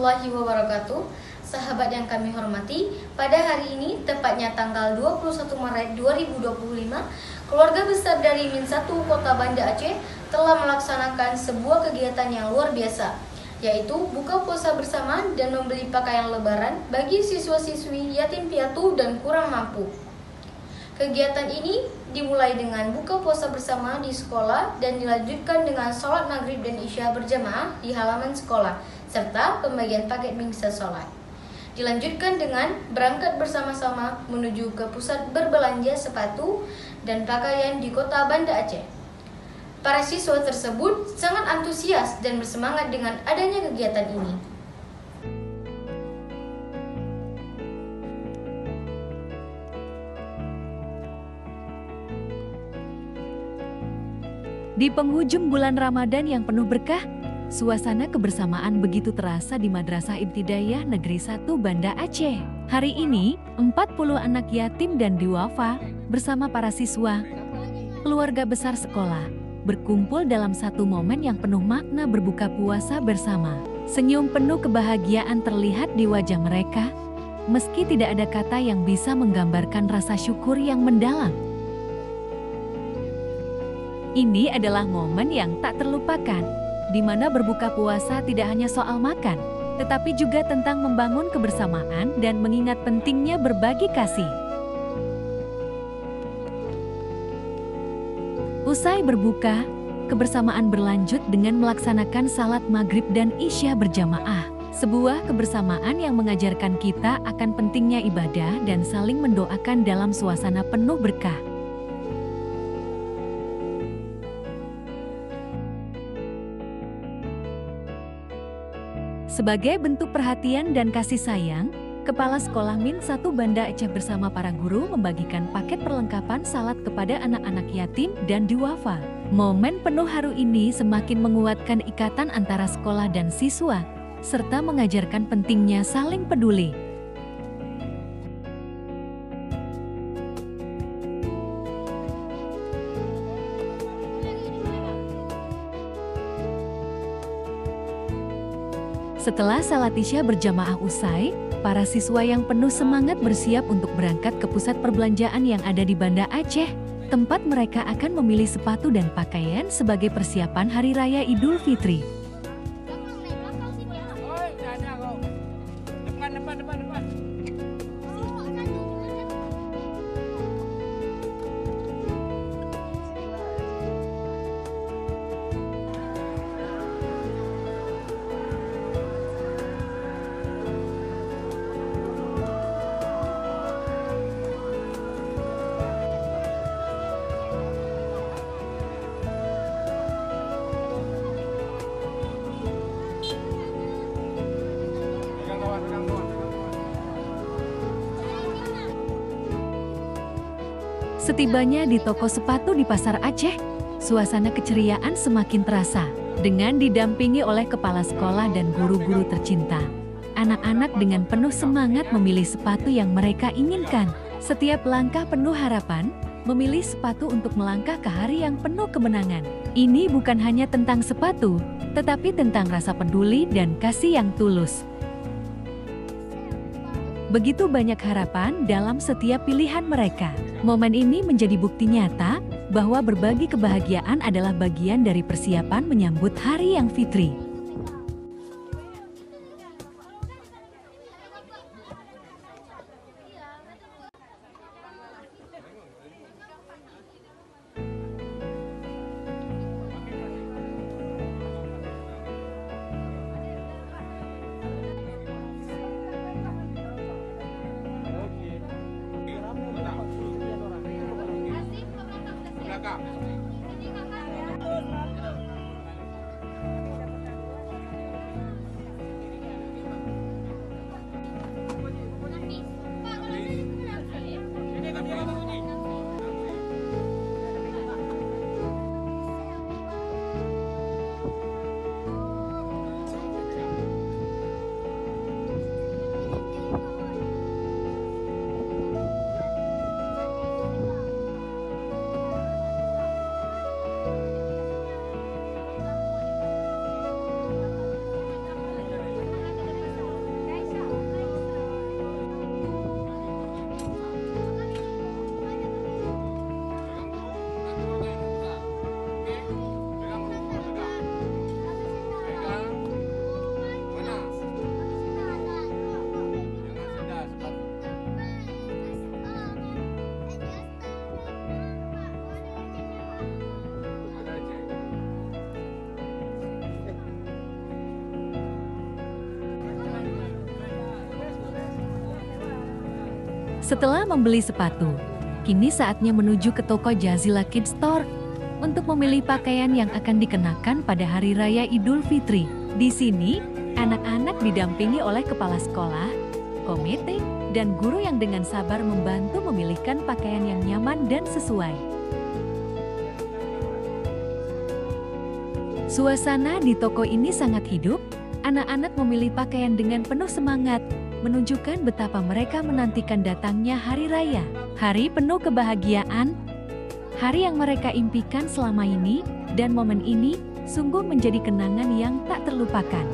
warahmatullahi wabarakatuh. Sahabat yang kami hormati, pada hari ini, tepatnya tanggal 21 Maret 2025, keluarga besar dari Min 1 Kota Banda Aceh telah melaksanakan sebuah kegiatan yang luar biasa, yaitu buka puasa bersama dan membeli pakaian lebaran bagi siswa-siswi yatim piatu dan kurang mampu. Kegiatan ini dimulai dengan buka puasa bersama di sekolah dan dilanjutkan dengan sholat maghrib dan isya berjamaah di halaman sekolah, serta pembagian paket bingsa sholat. Dilanjutkan dengan berangkat bersama-sama menuju ke pusat berbelanja sepatu dan pakaian di Kota Banda Aceh. Para siswa tersebut sangat antusias dan bersemangat dengan adanya kegiatan ini. Di penghujung bulan Ramadan yang penuh berkah, suasana kebersamaan begitu terasa di Madrasah Ibtidaiyah Negeri 1 Banda Aceh. Hari ini, 40 anak yatim dan duafa bersama para siswa, keluarga besar sekolah, berkumpul dalam satu momen yang penuh makna berbuka puasa bersama. Senyum penuh kebahagiaan terlihat di wajah mereka, meski tidak ada kata yang bisa menggambarkan rasa syukur yang mendalam. Ini adalah momen yang tak terlupakan, di mana berbuka puasa tidak hanya soal makan, tetapi juga tentang membangun kebersamaan dan mengingat pentingnya berbagi kasih. Usai berbuka, kebersamaan berlanjut dengan melaksanakan salat maghrib dan isya berjamaah. Sebuah kebersamaan yang mengajarkan kita akan pentingnya ibadah dan saling mendoakan dalam suasana penuh berkah. Sebagai bentuk perhatian dan kasih sayang, Kepala Sekolah Min 1 Banda Aceh bersama para guru membagikan paket perlengkapan salat kepada anak-anak yatim dan duafa. Momen penuh haru ini semakin menguatkan ikatan antara sekolah dan siswa, serta mengajarkan pentingnya saling peduli. Setelah salat isya berjamaah usai, para siswa yang penuh semangat bersiap untuk berangkat ke pusat perbelanjaan yang ada di Banda Aceh, tempat mereka akan memilih sepatu dan pakaian sebagai persiapan Hari Raya Idul Fitri. Setibanya di toko sepatu di Pasar Aceh, suasana keceriaan semakin terasa. Dengan didampingi oleh kepala sekolah dan guru-guru tercinta, anak-anak dengan penuh semangat memilih sepatu yang mereka inginkan. Setiap langkah penuh harapan, memilih sepatu untuk melangkah ke hari yang penuh kemenangan. Ini bukan hanya tentang sepatu, tetapi tentang rasa peduli dan kasih yang tulus. Begitu banyak harapan dalam setiap pilihan mereka. Momen ini menjadi bukti nyata bahwa berbagi kebahagiaan adalah bagian dari persiapan menyambut Hari yang Fitri. Setelah membeli sepatu, kini saatnya menuju ke toko Jazila Kids Store untuk memilih pakaian yang akan dikenakan pada Hari Raya Idul Fitri. Di sini, anak-anak didampingi oleh kepala sekolah, komite, dan guru yang dengan sabar membantu memilihkan pakaian yang nyaman dan sesuai. Suasana di toko ini sangat hidup, anak-anak memilih pakaian dengan penuh semangat, menunjukkan betapa mereka menantikan datangnya Hari Raya. Hari penuh kebahagiaan, hari yang mereka impikan selama ini, dan momen ini sungguh menjadi kenangan yang tak terlupakan.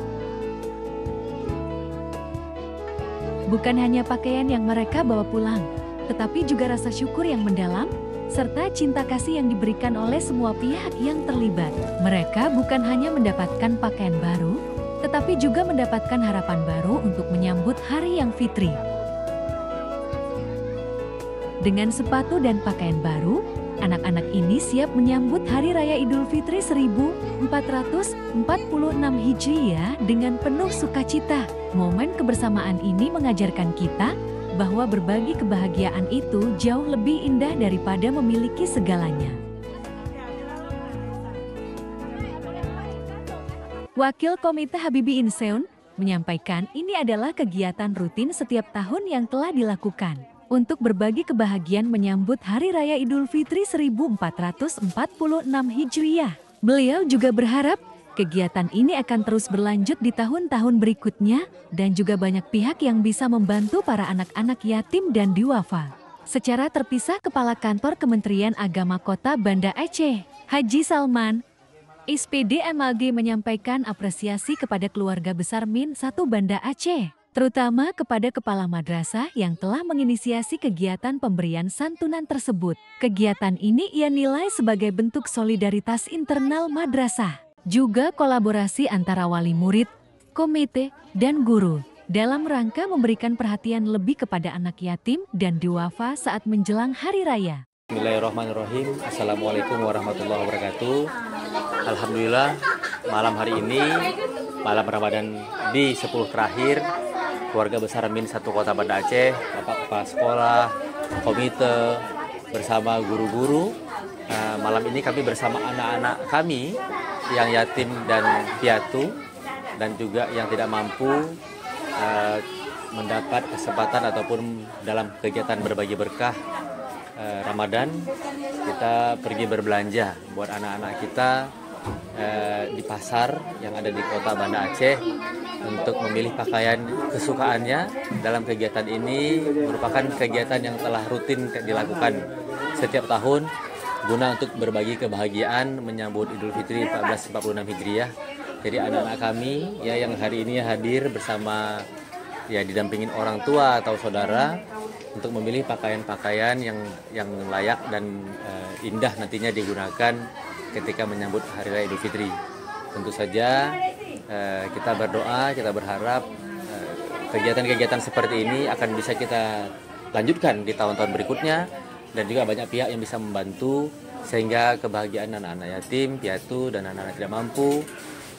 Bukan hanya pakaian yang mereka bawa pulang, tetapi juga rasa syukur yang mendalam, serta cinta kasih yang diberikan oleh semua pihak yang terlibat. Mereka bukan hanya mendapatkan pakaian baru, tetapi juga mendapatkan harapan baru untuk menyambut hari yang fitri. Dengan sepatu dan pakaian baru, anak-anak ini siap menyambut Hari Raya Idul Fitri 1446 Hijriah dengan penuh sukacita. Momen kebersamaan ini mengajarkan kita bahwa berbagi kebahagiaan itu jauh lebih indah daripada memiliki segalanya. Wakil Komite Habibie Inseun menyampaikan ini adalah kegiatan rutin setiap tahun yang telah dilakukan untuk berbagi kebahagiaan menyambut Hari Raya Idul Fitri 1446 Hijriah. Beliau juga berharap kegiatan ini akan terus berlanjut di tahun-tahun berikutnya dan juga banyak pihak yang bisa membantu para anak-anak yatim dan duafa. Secara terpisah, Kepala Kantor Kementerian Agama Kota Banda Aceh, Haji Salman, SPD MAG menyampaikan apresiasi kepada keluarga besar Min 1 Banda Aceh, terutama kepada kepala madrasah yang telah menginisiasi kegiatan pemberian santunan tersebut. Kegiatan ini ia nilai sebagai bentuk solidaritas internal madrasah, juga kolaborasi antara wali murid, komite, dan guru, dalam rangka memberikan perhatian lebih kepada anak yatim dan duafa saat menjelang Hari Raya. Bismillahirrahmanirrahim. Assalamualaikum warahmatullahi wabarakatuh. Alhamdulillah, malam hari ini, malam Ramadan di 10 terakhir, keluarga besar Min 1 Kota Banda Aceh, Bapak Kepala Sekolah, komite, bersama guru-guru. Malam ini kami bersama anak-anak kami yang yatim dan piatu dan juga yang tidak mampu mendapat kesempatan ataupun dalam kegiatan berbagi berkah Ramadan, kita pergi berbelanja buat anak-anak kita di pasar yang ada di Kota Banda Aceh untuk memilih pakaian kesukaannya. Dalam kegiatan ini merupakan kegiatan yang telah rutin dilakukan setiap tahun guna untuk berbagi kebahagiaan menyambut Idul Fitri 1446 Hijriah. Jadi anak-anak kami ya yang hari ini hadir bersama ya didampingin orang tua atau saudara untuk memilih pakaian-pakaian yang layak dan indah nantinya digunakan ketika menyambut Hari Raya Idul Fitri. Tentu saja kita berdoa, kita berharap kegiatan-kegiatan seperti ini akan bisa kita lanjutkan di tahun-tahun berikutnya, dan juga banyak pihak yang bisa membantu sehingga kebahagiaan anak-anak yatim, piatu, dan anak-anak tidak mampu,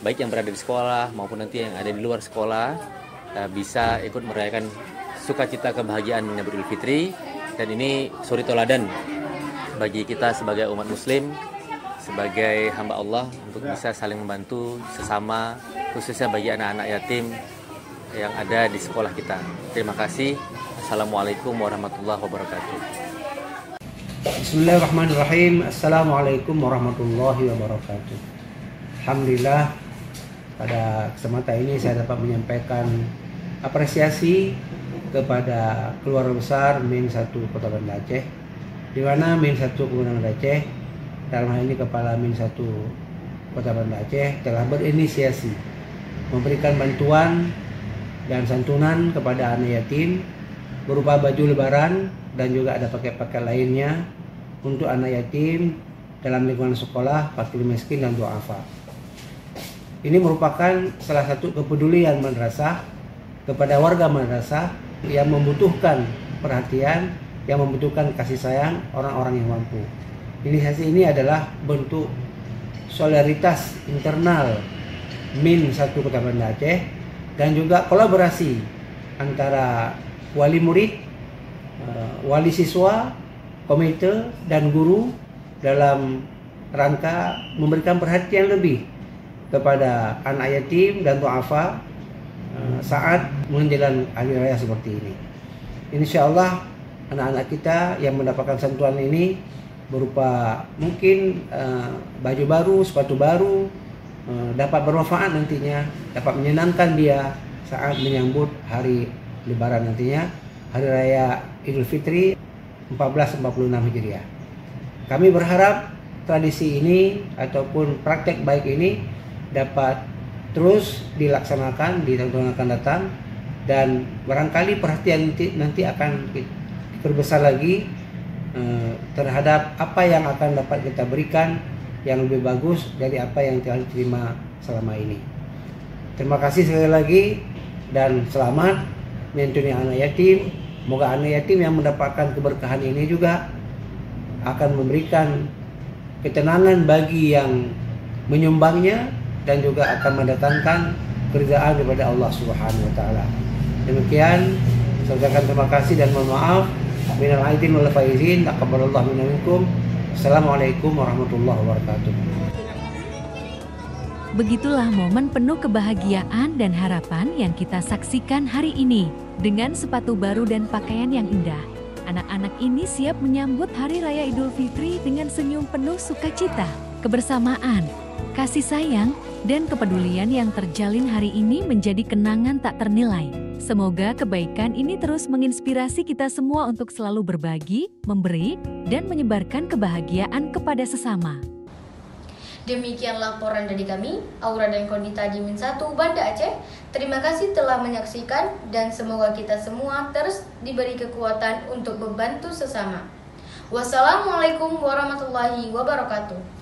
baik yang berada di sekolah maupun nanti yang ada di luar sekolah, bisa ikut merayakan sukacita kebahagiaan menyambut Idul Fitri. Dan ini suri toladan bagi kita sebagai umat muslim, sebagai hamba Allah, untuk bisa saling membantu sesama, khususnya bagi anak-anak yatim yang ada di sekolah kita. Terima kasih. Assalamualaikum warahmatullahi wabarakatuh. Bismillahirrahmanirrahim. Assalamualaikum warahmatullahi wabarakatuh. Alhamdulillah, pada kesempatan ini saya dapat menyampaikan apresiasi kepada keluarga besar Min 1 Kota Banda Aceh, di mana Min 1 Kebunan Banda Aceh, dalam hal ini Kepala Min 1 Kota Banda Aceh, telah berinisiasi memberikan bantuan dan santunan kepada anak yatim berupa baju lebaran dan juga ada paket-paket lainnya untuk anak yatim dalam lingkungan sekolah, fakir miskin, dan duafa. Ini merupakan salah satu kepedulian madrasah kepada warga madrasah yang membutuhkan perhatian, yang membutuhkan kasih sayang orang-orang yang mampu. Inisiasi ini adalah bentuk solidaritas internal Min 1 Kota Banda Aceh dan juga kolaborasi antara wali murid, wali siswa, komite, dan guru dalam rangka memberikan perhatian lebih kepada anak yatim dan du'afa saat menjelang hari raya seperti ini. Insya Allah anak-anak kita yang mendapatkan santunan ini berupa mungkin baju baru, sepatu baru, dapat bermanfaat nantinya, dapat menyenangkan dia saat menyambut hari Lebaran nantinya, hari raya Idul Fitri 1446 Hijriah. Kami berharap tradisi ini ataupun praktek baik ini dapat terus dilaksanakan di tahun-tahun akan datang, dan barangkali perhatian nanti akan diperbesar lagi terhadap apa yang akan dapat kita berikan yang lebih bagus dari apa yang telah diterima selama ini. Terima kasih sekali lagi dan selamat menyantuni anak yatim. Semoga anak yatim yang mendapatkan keberkahan ini juga akan memberikan ketenangan bagi yang menyumbangnya dan juga akan mendatangkan keridhaan daripada Allah Subhanahu wa taala. Demikian, saya ucapkan terima kasih dan mohon maaf. Minal aidin wal faizin, taqabbalallahu minna minkum. Assalamualaikum warahmatullahi wabarakatuh. Begitulah momen penuh kebahagiaan dan harapan yang kita saksikan hari ini. Dengan sepatu baru dan pakaian yang indah, anak-anak ini siap menyambut Hari Raya Idul Fitri dengan senyum penuh sukacita, kebersamaan, kasih sayang, dan kepedulian yang terjalin hari ini menjadi kenangan tak ternilai. Semoga kebaikan ini terus menginspirasi kita semua untuk selalu berbagi, memberi, dan menyebarkan kebahagiaan kepada sesama. Demikian laporan dari kami, Aura dan Kondita di Min 1 Banda Aceh. Terima kasih telah menyaksikan dan semoga kita semua terus diberi kekuatan untuk membantu sesama. Wassalamualaikum warahmatullahi wabarakatuh.